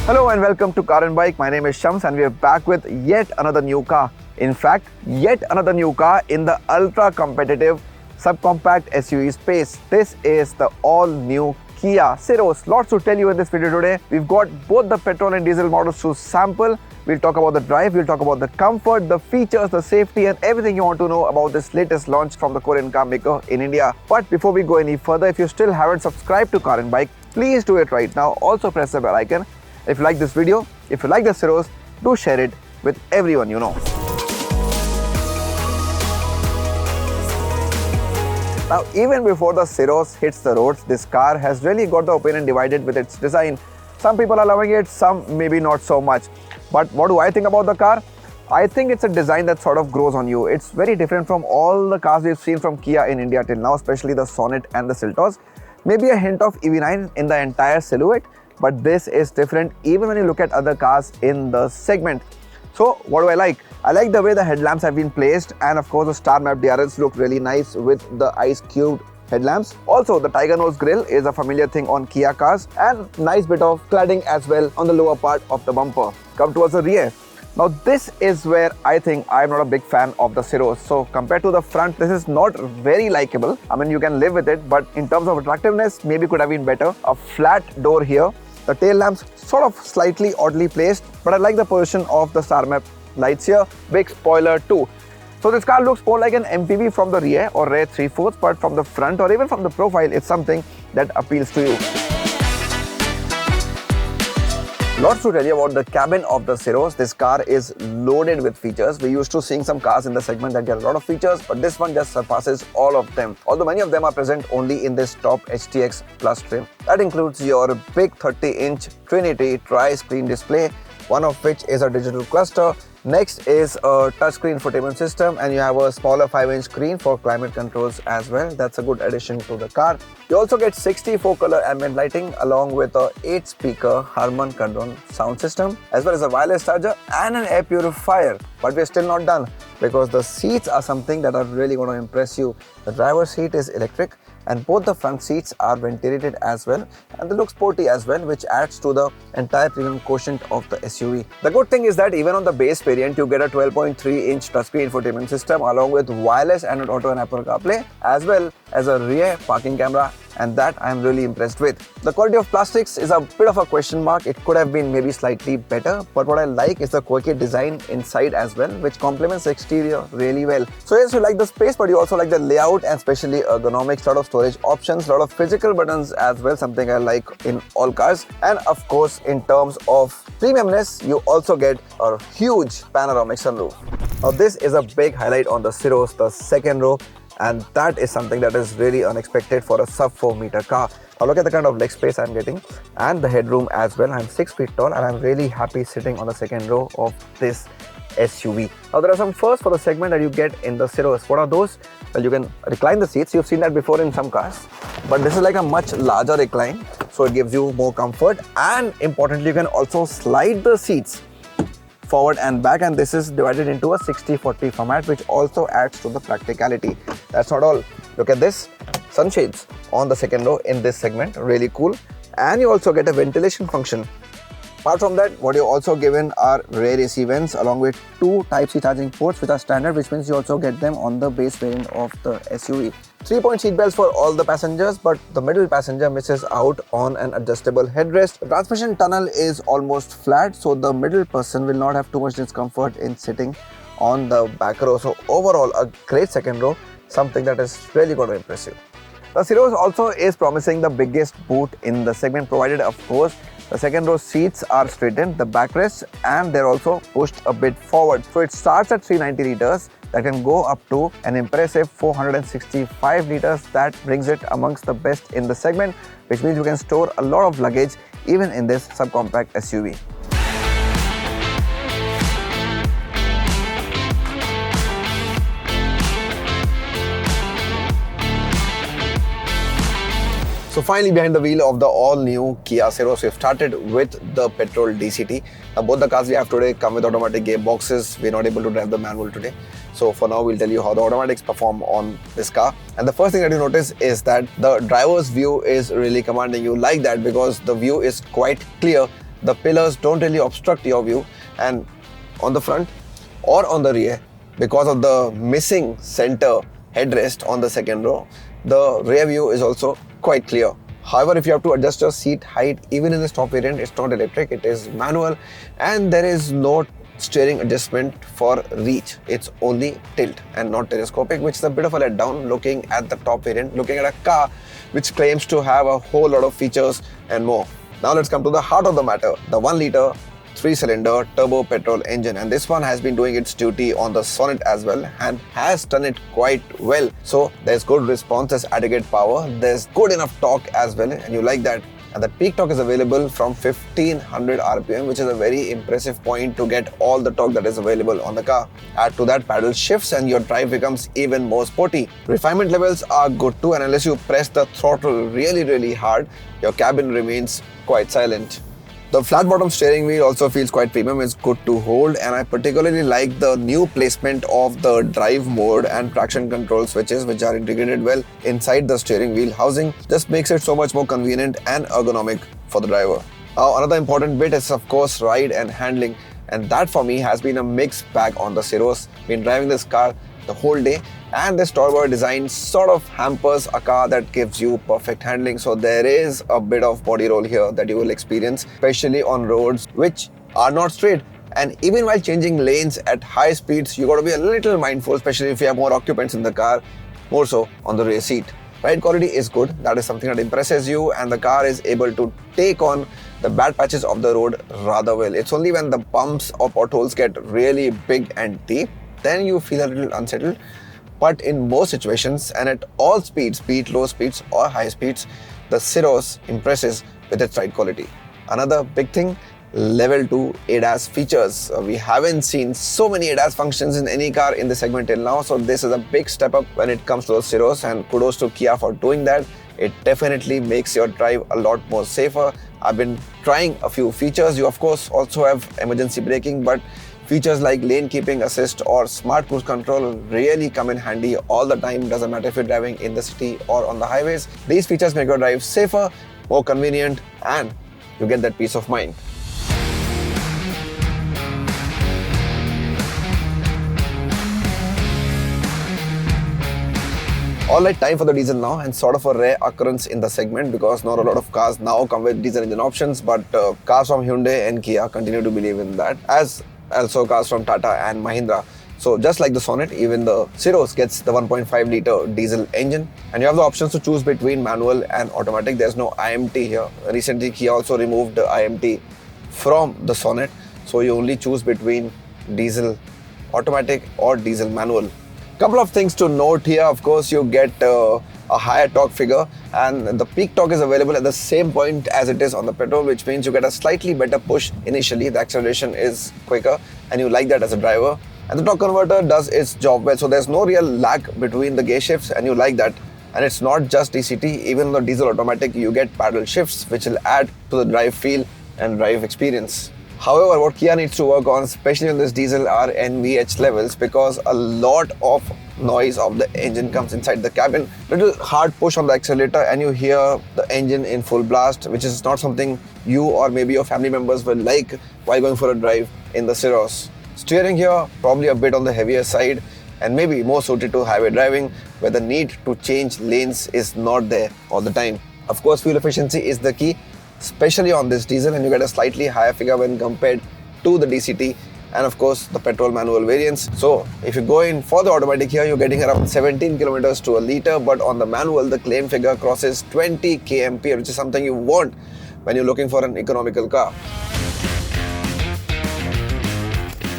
Hello and welcome to Car and Bike. My name is Shams and we are back with yet another new car. In fact, yet another new car in the ultra competitive subcompact SUV space. This is the all-new Kia Syros. Lots to tell you in this video today. We've got both the petrol and diesel models to sample. We'll talk about the drive, we'll talk about the comfort, the features, the safety and everything you want to know about this latest launch from the Korean car maker in India. But before we go any further, if you still haven't subscribed to Car and Bike, please do it right now. Also press the bell icon. If you like this video, if you like the Syros, do share it with everyone you know. Now, even before the Syros hits the roads, this car has really got the opinion divided with its design. Some people are loving it, some maybe not so much. But what do I think about the car? I think it's a design that sort of grows on you. It's very different from all the cars we've seen from Kia in India till now, especially the Sonet and the Syros. Maybe a hint of EV9 in the entire silhouette, but this is different even when you look at other cars in the segment. So what do I like? I like the way the headlamps have been placed, and of course the star map DRLs look really nice with the ice cubed headlamps. Also, the tiger nose grille is a familiar thing on Kia cars, and nice bit of cladding as well on the lower part of the bumper. Come towards the rear. Now this is where I think I'm not a big fan of the Syros. So compared to the front, this is not very likable. I mean, you can live with it, but in terms of attractiveness, maybe could have been better. A flat door here. The tail lamps sort of slightly oddly placed, but I like the position of the star map lights here. Big spoiler too. So this car looks more like an MPV from the rear or rear 3/4, but from the front or even from the profile, it's something that appeals to you. Lots to tell you about the cabin of the Syros. This car is loaded with features. We're used to seeing some cars in the segment that get a lot of features, but this one just surpasses all of them. Although many of them are present only in this top HTX Plus trim. That includes your big 30-inch Trinity tri-screen display, one of which is a digital cluster. Next is a touchscreen infotainment system, and you have a smaller 5-inch screen for climate controls as well. That's a good addition to the car. You also get 64-color ambient lighting along with a 8-speaker Harman Kardon sound system, as well as a wireless charger and an air purifier. But we're still not done, because the seats are something that are really going to impress you. The driver's seat is electric, and both the front seats are ventilated as well, and they look sporty as well, which adds to the entire premium quotient of the SUV. The good thing is that even on the base variant, you get a 12.3-inch touchscreen infotainment system along with wireless Android Auto and Apple CarPlay, as well as a rear parking camera, and that I'm really impressed with. The quality of plastics is a bit of a question mark. It could have been maybe slightly better, but what I like is the quirky design inside as well, which complements the exterior really well. So yes, you like the space, but you also like the layout and especially ergonomics, lot of storage options, lot of physical buttons as well, something I like in all cars. And of course, in terms of premiumness, you also get a huge panoramic sunroof. Now this is a big highlight on the Syros, the second row, and that is something that is really unexpected for a sub 4-meter car. Now look at the kind of leg space I'm getting and the headroom as well. I'm 6 feet tall and I'm really happy sitting on the second row of this SUV. Now there are some firsts for the segment that you get in the Syros. What are those? Well, you can recline the seats. You've seen that before in some cars, but this is like a much larger recline, so it gives you more comfort, and importantly, you can also slide the seats forward and back, and this is divided into a 60/40 format, which also adds to the practicality. That's not all. Look at this, sunshades on the second row in this segment, really cool. And you also get a ventilation function. Apart from that, what you're also given are rear AC vents along with 2 Type-C charging ports, which are standard, which means you also get them on the base variant of the SUV. 3-point seat belts for all the passengers, but the middle passenger misses out on an adjustable headrest. The transmission tunnel is almost flat, so the middle person will not have too much discomfort in sitting on the back row. So overall, a great second row, something that is really going to impress you. The Syros also is promising the biggest boot in the segment, provided of course the second row seats are straightened, the backrests, and they're also pushed a bit forward. So it starts at 390 liters that can go up to an impressive 465 liters. That brings it amongst the best in the segment, which means you can store a lot of luggage even in this subcompact SUV. So finally, behind the wheel of the all-new Kia Syros, we've started with the petrol DCT. Now both the cars we have today come with automatic gearboxes. We're not able to drive the manual today. So for now, we'll tell you how the automatics perform on this car. And the first thing that you notice is that the driver's view is really commanding. You like that because the view is quite clear The pillars don't really obstruct your view, and on the front or on the rear, because of the missing center headrest on the second row, the rear view is also quite clear. However, if you have to adjust your seat height, even in this top variant, it's not electric, it is manual, and there is no steering adjustment for reach. It's only tilt and not telescopic, which is a bit of a letdown looking at the top variant, looking at a car which claims to have a whole lot of features and more. Now let's come to the heart of the matter, the 1-liter 3-cylinder turbo petrol engine, and this one has been doing its duty on the Sonet as well and has done it quite well. So there's good response, there's adequate power, there's good enough torque as well, and you like that. And the peak torque is available from 1500 RPM, which is a very impressive point to get all the torque that is available on the car. Add to that paddle shifts and your drive becomes even more sporty. Refinement levels are good too, and unless you press the throttle really hard, your cabin remains quite silent. The flat bottom steering wheel also feels quite premium, it's good to hold, and I particularly like the new placement of the drive mode and traction control switches, which are integrated well inside the steering wheel housing. Just makes it so much more convenient and ergonomic for the driver. Now another important bit is of course ride and handling, and that for me has been a mixed bag on the Syros. Been driving this car the whole day, and this turbo design sort of hampers a car that gives you perfect handling. So there is a bit of body roll here that you will experience, especially on roads which are not straight. And even while changing lanes at high speeds, you got to be a little mindful, especially if you have more occupants in the car, more so on the rear seat. Ride quality is good, that is something that impresses you, and the car is able to take on the bad patches of the road rather well. It's only when the bumps or potholes get really big and deep, then you feel a little unsettled. But in most situations and at all speeds, be it low speeds or high speeds, the Syros impresses with its ride quality. Another big thing, level 2 ADAS features. We haven't seen so many ADAS functions in any car in the segment till now, so this is a big step up when it comes to the Syros, and kudos to Kia for doing that. It definitely makes your drive a lot more safer. I've been trying a few features. You of course also have emergency braking, but features like lane keeping assist or smart cruise control really come in handy all the time, doesn't matter if you're driving in the city or on the highways. These features make your drive safer, more convenient, and you get that peace of mind. Alright, time for the diesel now, and sort of a rare occurrence in the segment because not a lot of cars now come with diesel engine options, but cars from Hyundai and Kia continue to believe in that, as also cars from Tata and Mahindra. So just like the Sonet, even the Syros gets the 1.5 litre diesel engine, and you have the options to choose between manual and automatic. There's no IMT here. Recently Kia also removed the IMT from the Sonet, so you only choose between diesel automatic or diesel manual. Couple of things to note here. Of course, you get a higher torque figure, and the peak torque is available at the same point as it is on the petrol, which means you get a slightly better push initially. The acceleration is quicker and you like that as a driver, and the torque converter does its job well, so there's no real lag between the gear shifts and you like that. And it's not just DCT, even the diesel automatic you get paddle shifts, which will add to the drive feel and drive experience. However, what Kia needs to work on, especially on this diesel, are NVH levels, because a lot of noise of the engine comes inside the cabin. Little hard push on the accelerator and you hear the engine in full blast, which is not something you or maybe your family members will like while going for a drive in the Syros. Steering here, probably a bit on the heavier side and maybe more suited to highway driving, where the need to change lanes is not there all the time. Of course, fuel efficiency is the key, especially on this diesel, and you get a slightly higher figure when compared to the DCT and of course the petrol manual variants. So if you go in for the automatic here, you're getting around 17 kilometers to a litre, but on the manual the claim figure crosses 20 kmph, which is something you want when you're looking for an economical car.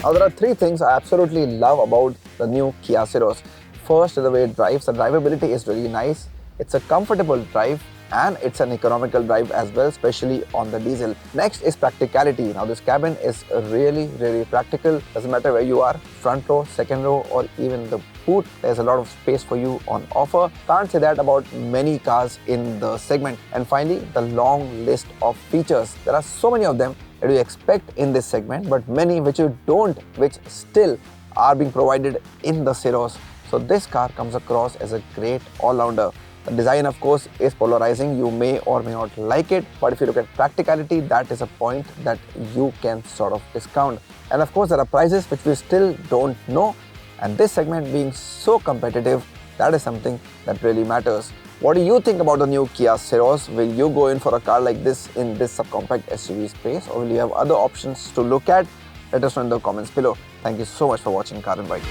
Now there are three things I absolutely love about the new Kia Syros. First is the way it drives. The drivability is really nice. It's a comfortable drive and it's an economical drive as well, especially on the diesel. Next is practicality. Now this cabin is really practical. Doesn't matter where you are, front row, second row, or even the boot, there's a lot of space for you on offer. Can't say that about many cars in the segment. And finally, the long list of features. There are so many of them that you expect in this segment, but many which you don't, which still are being provided in the Syros. So this car comes across as a great all-rounder. The design, of course, is polarizing. You may or may not like it, but if you look at practicality, that is a point that you can sort of discount. And of course, there are prices which we still don't know. And this segment being so competitive, that is something that really matters. What do you think about the new Kia Syros? Will you go in for a car like this in this subcompact SUV space, or will you have other options to look at? Let us know in the comments below. Thank you so much for watching Car and Bike.